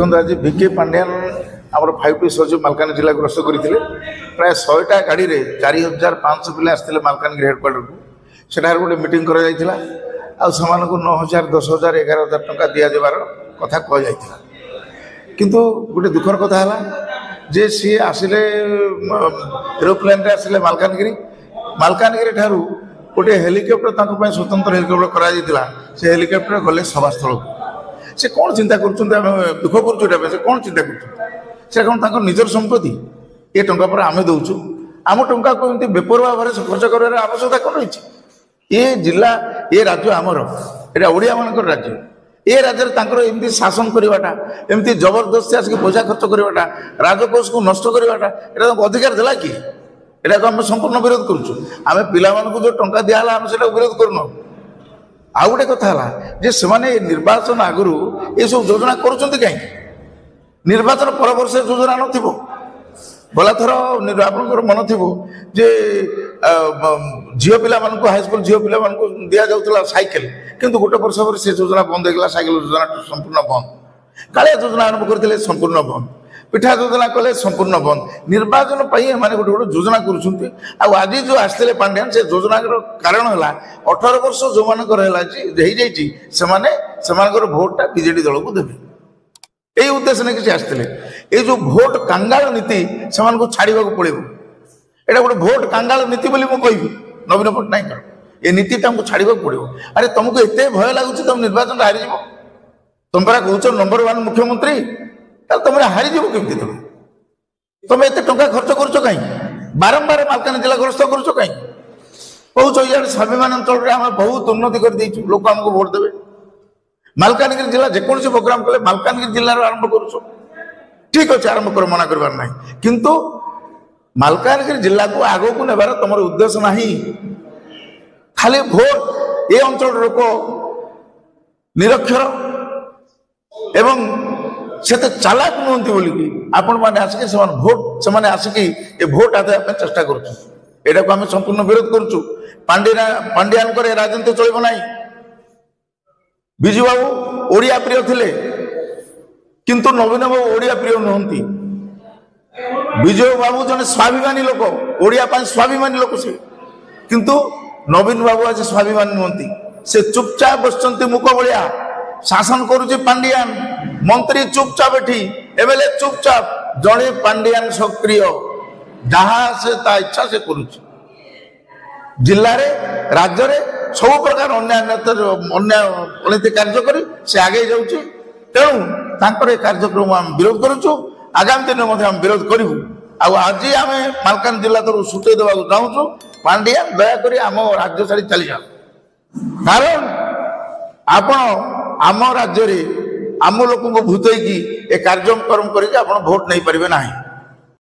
देखो आज भिके पांड्यान आम 5T सचिव मालकानगिरी जिला ग्रस्त करते प्राय 100टा गाड़ी में 4500 पिला आसते मालकानगिरी हेडक्वार्टर को सेठार गोटे मीटिंग कर 9,000 10,000 11,000 टंका दि जावार कथा कहुई किंतु गोटे दुखर कथा है जे सी आसिले एरोप्लेन आसिले मालकानगिरी ठारू गोटे हेलिकप्टर स्वतंत्र हेलिकप्टर करा से हेलिकप्टर गले सभास्थल से कौन चिंता कर दुख कर कौन चिंता कर कौन निजर संपत्ति ये टंका पर आम दौचु आम टंका को एमती बेपरवा भाव खर्च कर आवश्यकता कौन रही ये जिला ये राज्य आमर एटा ओडिया मानकर राज्य ये राज्य एमती शासन करवाटा एमती जबरदस्ती आसिक पैसा खर्च करवाटा राजकोष को नष्ट करवाटा एटा अधिकार देला कि एटा को आम संपूर्ण विरोध करुचु आम पिला जो टंका दिहला आम से विरोध करूँ आउ गोटे कथा जे से निर्वाचन आगु ये सब योजना करुँच कहीं निर्वाचन पर वर्ष योजना नथिबो गला थर आपंकर मन थी जे झील पिला हाईस्कल झील पिला दि जाऊला साइकेल किंतु गोटे वर्ष पर से योजना बंद होगा साइकेल योजना संपूर्ण बंद कालिया योजना आरंभ करते संपूर्ण बंद पिठा योजना कले संपूर्ण बंद निर्वाचन माने गोटे गोटे योजना कर आज जो आसते पांड्यान से योजना कारण है 18 वर्ष जो मानकर भोटा बीजेडी दल को देवे यही उद्देश्य नहीं किसी आसते ये जो भोट कांगाल नीति से छाड़ा पड़ो यहाँ गोटे भोट कांगाल नीति बोली मुझे नवीन पट्टनायक ये नीति छाड़ा पड़ो अरे तुमको एत भय लगुच तुम निर्वाचन हारीज तुम परा कौच नंबर 1 मुख्यमंत्री तुम हारीज केमती तुम एत टा खर्च कर कहीं बारंबार मालकानगिरी जिला ग्रस्त कर कहीं कौच इे स्वाभिमान अंचल आम बहुत उन्नति कर लोक आमको भोट देवे मालकानगिरी जिला जेकोसी प्रोग्राम कले मालकानगिरी जिले आरंभ कर ठीक अच्छे आरंभ कर मना कर ना किंतु मालकानगिरी जिला को आग को नेबार तुम उद्देश्य ना खाली भोट ये अंचल लोक निरक्षर एवं से चालाक नुहति बोलिकी आपण मैंने आसिक भोट से आसिक ये भोट आदाय चेष्टा करा को आम संपूर्ण विरोध करुचु पांड्यान राजनीति चलो ना विजु बाबू ओडिया प्रिय थिले किंतु नवीन बाबू ओडिया प्रिय नुहति विजय बाबू जने स्वाभिमानी लोक ओडिया स्वाभिमानी लोक से किंतु नवीन बाबू आज स्वाभिमानी नुहति से चुपचाप बसचंती मुख भलिया शासन करुचे पांड्यान मंत्री चुपचाप एठी एमएलए चुपचाप जड़े पांड्यान सक्रिय जहाँ से ता इच्छा से करुचे जिले में राज्य में सब प्रकार अन्य कार्य करी से आगे जाऊँच तेणु कार्यक्रम आम विरोध करुचु आगामी दिन में विरोध करूँ आज आम मालकानगिरी जिला तरफ सूचय देवा चाहूँ पांड्या दयाकोरी आम राज्य छाड़ी चली जाओ कारण आपण आम राज्य आम लोक भूतई ए कार्यक्रम करके आप भोट नहीं पारे ना।